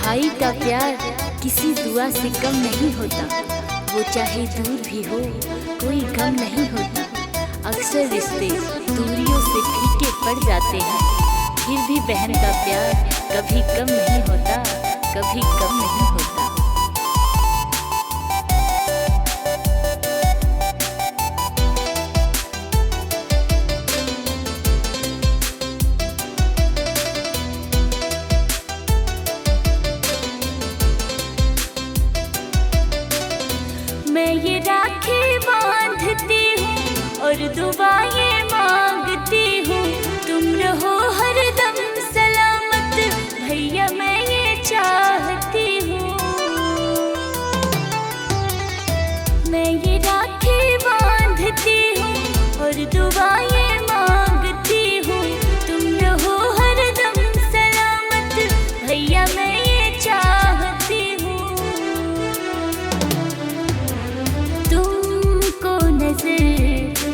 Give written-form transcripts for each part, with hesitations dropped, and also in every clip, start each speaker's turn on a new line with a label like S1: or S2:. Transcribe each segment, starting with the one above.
S1: भाई का प्यार किसी दुआ से कम नहीं होता, वो चाहे दूर भी हो कोई गम नहीं होता। अक्सर रिश्ते दूरियों से फीके पड़ जाते हैं, फिर भी बहन का प्यार कभी कम नहीं होता, कभी कम नहीं होता। मैं ये राखी बांधती हूँ और दुआएं मांगती हूँ, तुम रहो हरदम सलामत भैया, मैं ये चाहती हूँ। मैं ये राखी बांधती हूँ और दुआएं मांगती हूँ, तुम रहो हरदम सलामत भैया, मैं ये चाहती हूँ।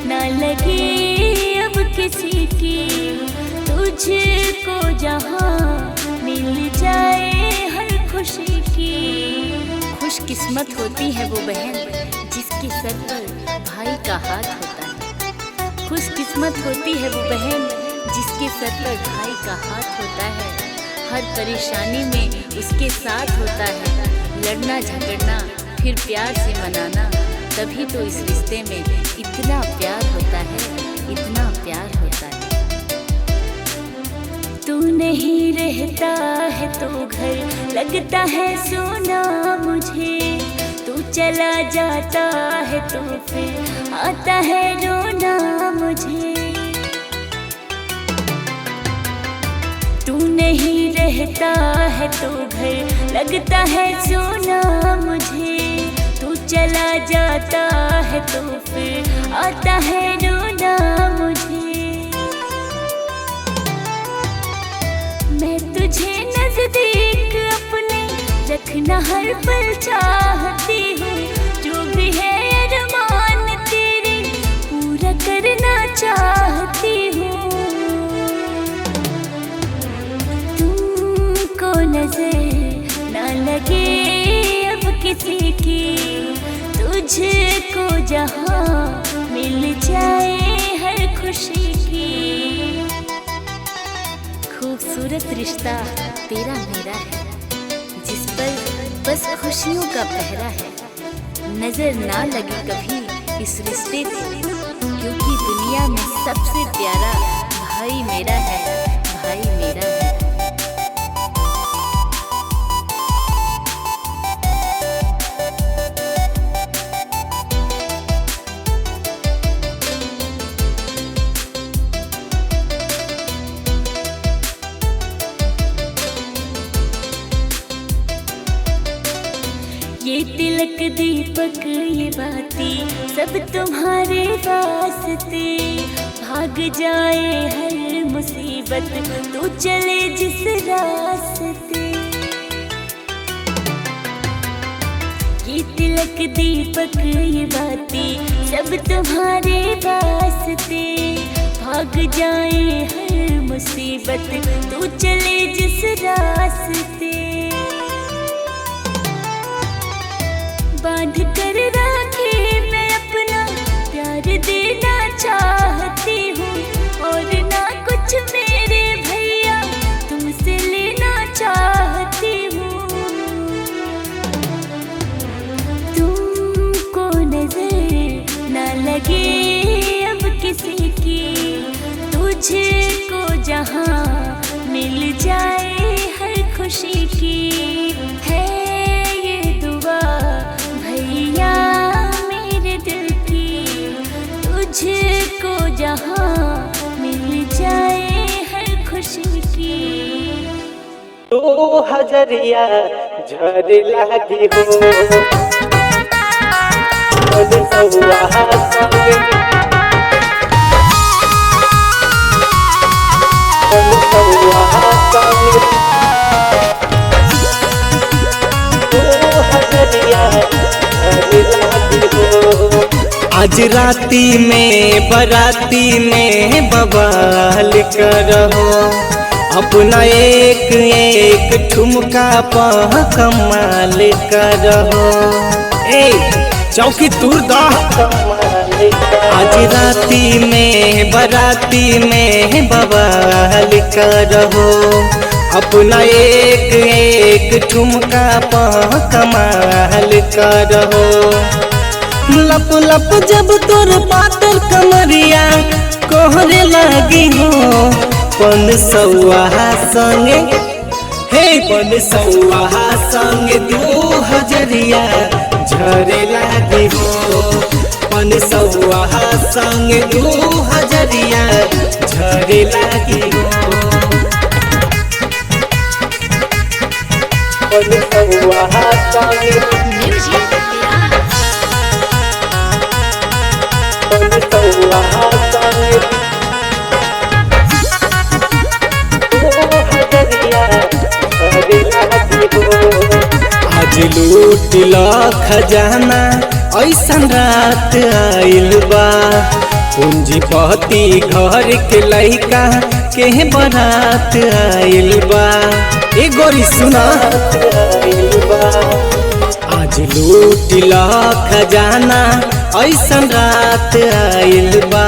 S1: ना लगे अब किसी की, तुझको जहाँ मिल जाए हर खुशी की। खुशकिस्मत होती है वो बहन जिसके सर पर भाई का हाथ होता है। खुशकिस्मत होती है वो बहन जिसके सर पर भाई का हाथ होता है। हर परेशानी में उसके साथ होता है, लड़ना झगड़ना फिर प्यार से मनाना, तभी तो इस रिश्ते में इतना प्यार होता है, इतना प्यार होता है। तू नहीं रहता है तो घर लगता है सोना मुझे, तू चला जाता है तो फिर आता है रोना मुझे। तू नहीं रहता है तो घर लगता है सोना मुझे, तू चला जाता है तो फिर आता है रोना मुझे। मैं तुझे नजदीक अपने रखना हर पल चाहती हूँ, जो भी है अरमान तेरे पूरा करना चाहती हूँ। तुमको नजर ना लगे अब किसी की, तुझको जहाँ मिल जाए हर खुशी की। खूबसूरत रिश्ता तेरा मेरा है, जिस पर बस खुशियों का पहरा है। नजर ना लगे कभी इस रिश्ते को, क्योंकि दुनिया में सबसे प्यारा भाई मेरा है, भाई मेरा है। ये तिलक दीपक ये बाती सब तुम्हारे वास्ते, भाग जाए हर मुसीबत तू चले जिस रास्ते। ये तिलक दीपक ये बाती सब तुम्हारे वास्ते, भाग जाए हर मुसीबत तू चले जिस रास्ते। बांध कर राखी मैं अपना प्यार देना चाहती हूँ, और ना कुछ मेरे भैया तुमसे लेना चाहती हूँ। तुमको नजर ना लगे अब किसी की, तुझको जहाँ मिल जाए हर खुशी की। है मेरे दिल की, तुझको जहाँ मिल जाए हर खुशी की।
S2: तो हजरिया झर लागी हो आज राती में बराती में बवाल करहो, अपना एक एक ठुमका पर कमाल करहो। ए चौकी तूर दा आज राती में बराती में बवाल करहो। अपना एक एक ठुमका पर कमाल करहो। लप लप जब तोर पातर कमरिया कोहरे लगी हो। पन सौआ संगे हे पन सौआ संगे 2000 झरे लगी हो। पन सौआ संगे 2000 झरे लगी हो। पन सौआ संगे आज लूट ला खजाना ऐसन रात आइल बा। पूंजीपति घर के लइका के बारात आइल बा। ए गोरी सुना आज लूट ला खजाना ऐसन रात आइल बा।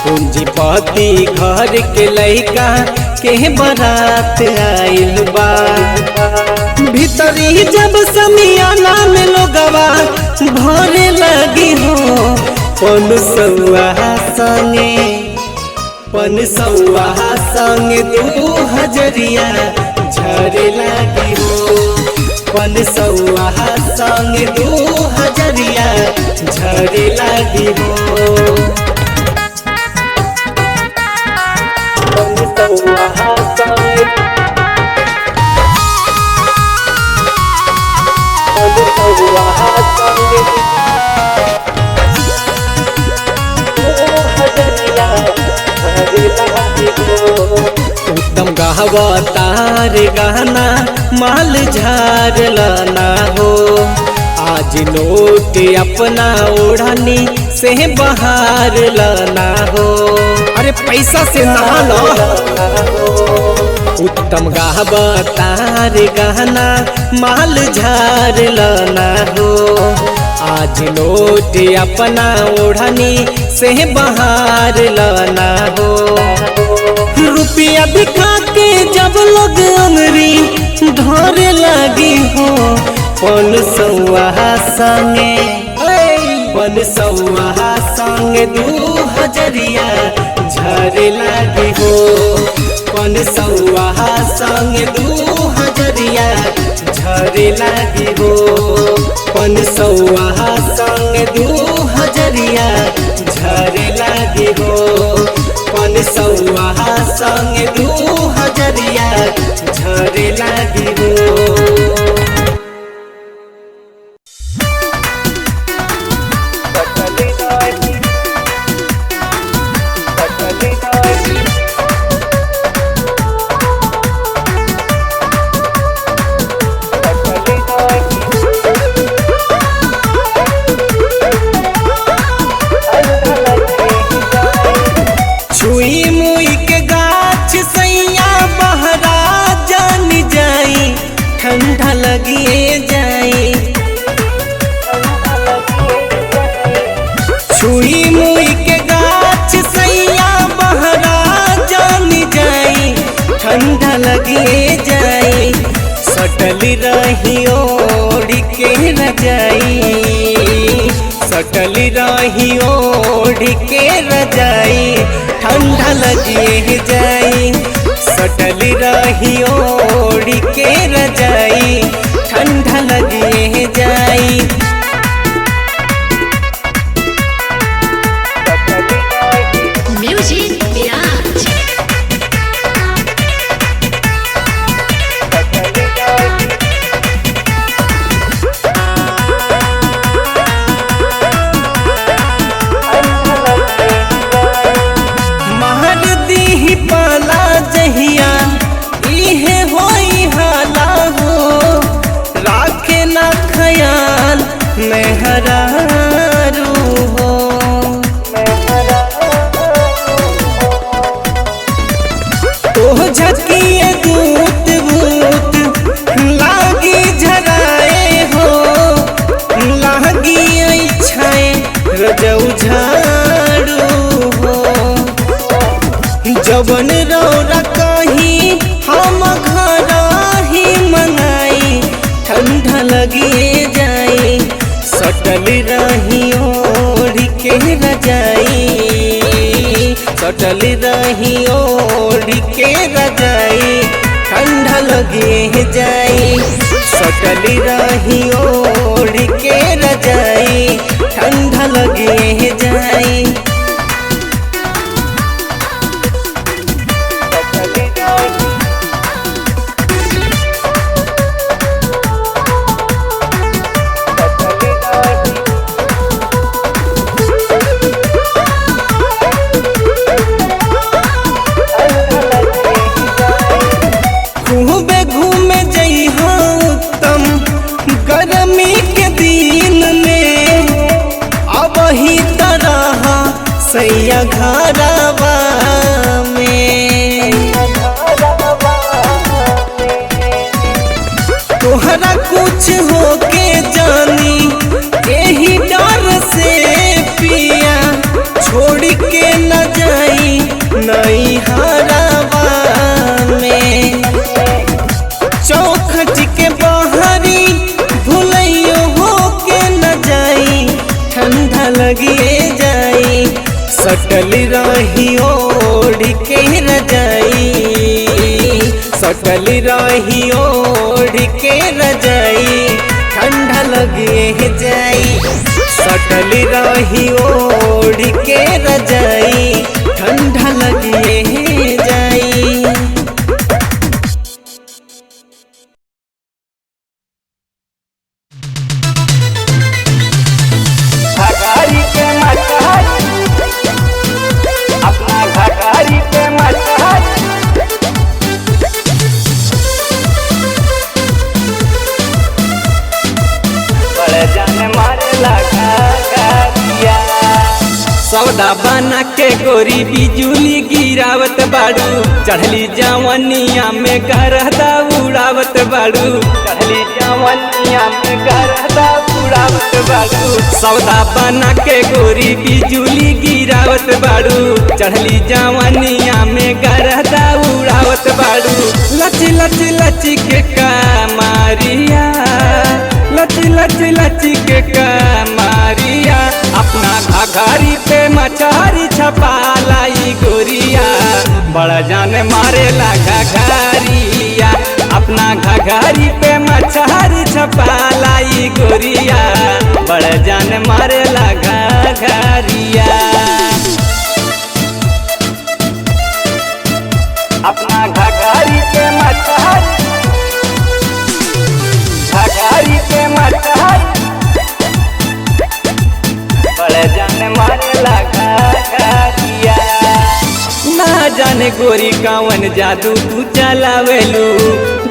S2: पूंजीपति घर के लइका के बारात आइल बा। भीतरी जब समियाना में लोगवा भरे लगी हो। पन सौआ संगे 2000 झरे लगी हो। पन सौआ संगे 2000 झरे लगी हो। पन सौआ संगे उत्तम गावतार गाना माल झार लाना हो। आज नोट अपना ओढ़नी से बाहर लाना हो। अरे पैसा से नहा लो। उत्तम गावतार गाना माल झार लाना हो। आज नोट अपना ओढ़नी से बाहर लाना हो। रुपया दिखा के जब लोग अंगरी धरे लगी हो। पन सौआ संगे 2000 झरे लगी हो। पन सौआ संगे 2000 झरे लगी हो। पन सौआ संगे 2000 झरे लगी हो। पन सौआ संगे 2000 झरे लगी हो। छुई मुई के गाछ सैया बहरा जान जाई। ठंडा लगिए जाई। छुई मुई के गाछ सैया बहरा जान जाई। ठंडा लगिए जाई। सटल रही ओढ़ के रजाई। सटल रही ओढ़ के रजाई। ठंडा लगिए जाई। सटल रही ओढ़ के रजाई। ठंडा लगिए जाई।
S1: म्यूजिक विराज।
S2: महर दी पाला जहिया इहे होई हाला हो। जवन रौरा कहीं हम घर ही मंगाई ठंडा लगे जाए सटल रही ओढ़ के रजाई सटल रही ओढ़ के रजाई ठंडा लगे जाए सटल रही ओढ़ के रजाई ठंडा लगे जाए घूमे घूमे जइहा उत्तम गर्मी के दिन में अब ही तरह सैया घरवा में तोहरा कुछ होके जानी यही डर से पिया छोड़ के न जाई नई हरवा में चौखट के बाहरी भूलियो हो के न जाई ठंडा लगे जाई सटल रही ओढ़ के रजाई सटल रही ओढ़ के रजाई ठंडा लगे जाई सटल रही ओढ़ के रजाई ठंडा लगे जाई
S3: घघारी पे मटहरी अपना घघारी पे मटहरी बड़े जाने मारे लगा घघारिया
S2: सौदा बना के गोरी बिजुली गिरावत बाड़ू चढ़ली जवनिया में गरदा उड़ावत बाड़ू
S3: चढ़ली जवनिया में गरदा उड़ावत बाड़ू
S2: सौदा बना के गोरी बिजुली गिरावत बाड़ू चढ़ली जवनिया में गरदा उड़ावत बाड़ू लच लच लच के कमारिया लच लच लच के कमारिया अपना घघारी पे मछहरी छपा लाई गोरिया बड़ा जान मारे ला घघारिया अपना घघारी पे मछहरी छपा लाई गोरिया बड़ा जान मारे ला घघारिया
S3: अपना घघारी पे मटहरी घघारी पे मटहरी बड़े जाने मारे लगा घघारिया
S2: ना जाने गोरी कावन जादू तू चलावेलू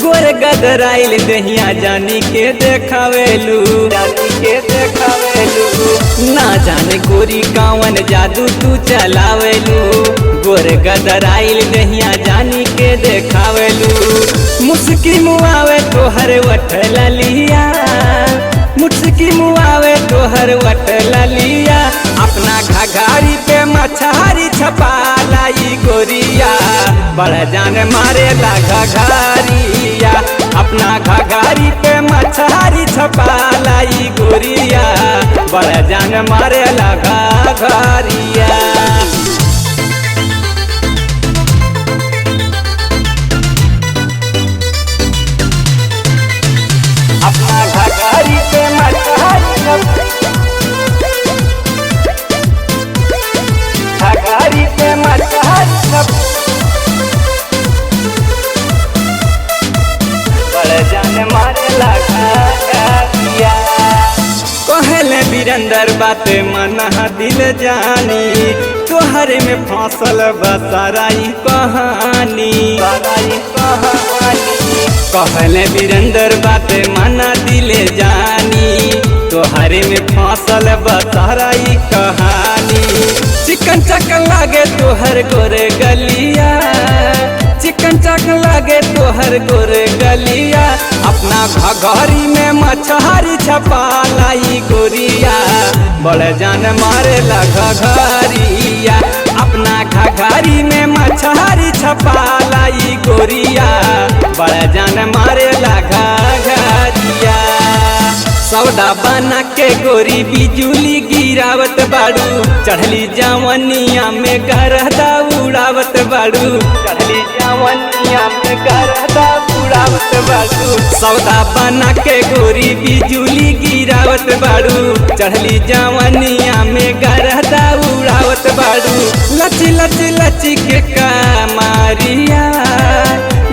S2: गोर गदराइल दहिया जानी के देखावेलू
S3: जानी के देखावेलू
S2: ना जाने गोरी कावन जादू तू चलावेलू गोर गदराइल दहिया जानी के देखावेलू मुस्की मुआवे तोहर वठ ललिया मुस्की मुआवे तोहर वठ ललिया अपना घघारी पे मछहरी छपा लाई गोरिया बड़ा जान मारे ला घघारिया अपना घघारी पे मछहरी छपा लाई गोरिया बड़ा जान मारे ला घघारिया
S3: अपना घघारी पे मटहरी घघारी पे मटहरी बड़े जाने मारे लगा घघारिया
S2: कहले वीरेंद्र बात मना दिल जानी तोहर में फसल बसराई कहानी
S3: बड़ाई कहानी
S2: कहले वीरेंद्र बात मना दिल जानी तोहर में फसल बसराई कहानी चिकन चकन लागे तोहर गोरे गलिया चिकन चक लागे तोहर गोरे गलिया अपना घघरी में मछहरी छपा लाई गोरिया बड़े जान मारे ला घघरिया अपना घघारी में मछहरी छपालाई गोरिया बड़ा जान मारेला घघरिया। सौदा बना के गोरी बिजुली गिरावत बाड़ू चढ़ली जवनिया में गरदा उड़ावत बाड़ू चढ़ली जवनिया में गरदा उड़ावत बाड़ू। सौदा बना के गोरी बिजुली गिरावत बाड़ू चढ़ली जवनिया में गरदा उड़ावत बाड़ू। लच लच लच के कमारिया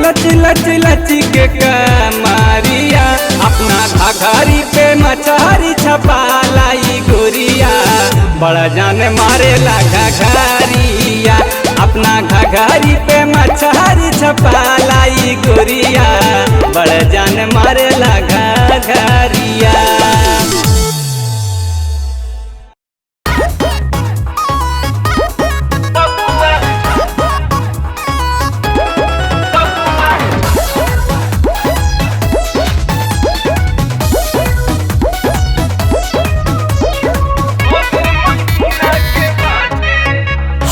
S2: लच लच लच के कमारिया अपना घघारी पे मछहरी छपालाई गोरिया बड़ा जान मारेला घघारिया। अपना घघारी पे मछहरी छपालाई गोरिया बड़ा जान मारेला घघारिया।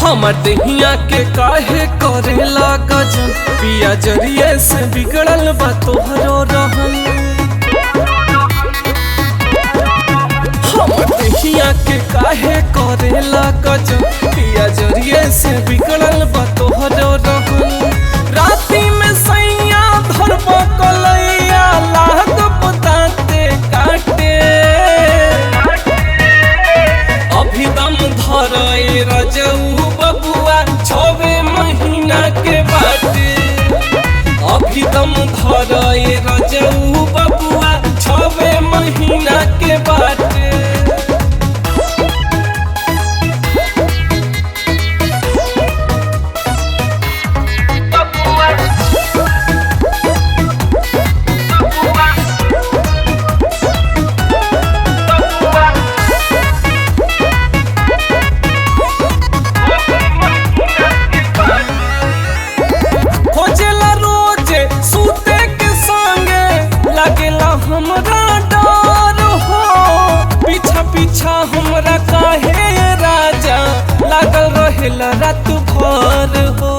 S4: हमर दहिया के काहे करेला गजन पिया जरिए से बिगड़ल बा तोहरो रहन। हमर दहिया के काहे करेला गजन पिया जरिए से बिगड़ल बा तोहरो रहन। राती में सैया धरब कलैया लाग बताते काटे अभी दम धरे रजऊ बबुआ 6 महीना के बाटे। अभी दम धरे रजऊ बबुआ 6 महीना के बाटे। हमरा डर हो पीछा पीछा हमरा काहे राजा लागल रहेला रात भर हो।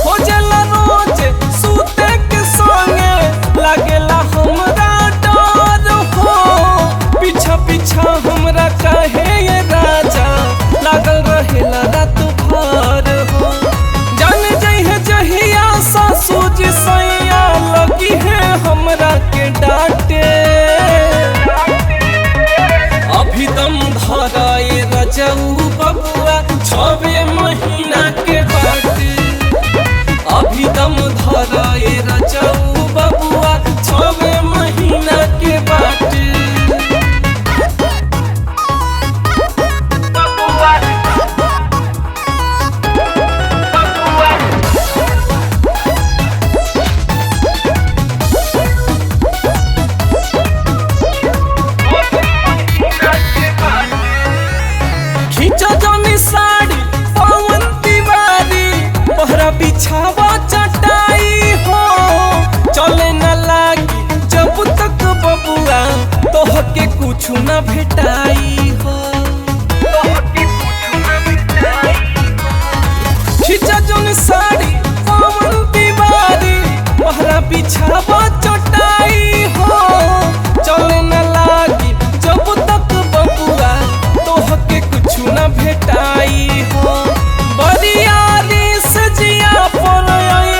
S4: हो जाला रोज सूते के संगे लागेला हमरा डर हो पीछा पीछा हमरा काहे राजा लागल रहेला रात भर हो। जान जइहे जहिया सासुज सैया लगी है हमरा के डांटे। अभी दम धराए रजऊ बबुआ 6 महीना के बाटे। अभी दम धराए रजऊ बबुआ 6 महीना के बाटे। बिछावा चटाई हो चले न लागी जब तक बबुआ तोहके कुछ न भेटाई हो। खिंचा जोन साड़ी पवन दीवारी बहरा बिछावा चटाई हो चले न लागी जब तक बबुआ तोहके कुछ न भेटाई हो। बरियारी सजिया पर आई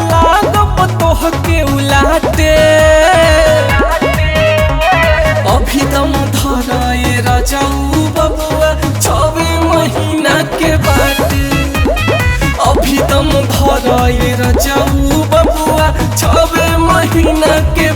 S4: लागब तोहके उलाटे। अभी दम धराए रजऊ बबुआ 6 महीना के बाटे। अभी दम धराए रजऊ बबुआ 6 महीना के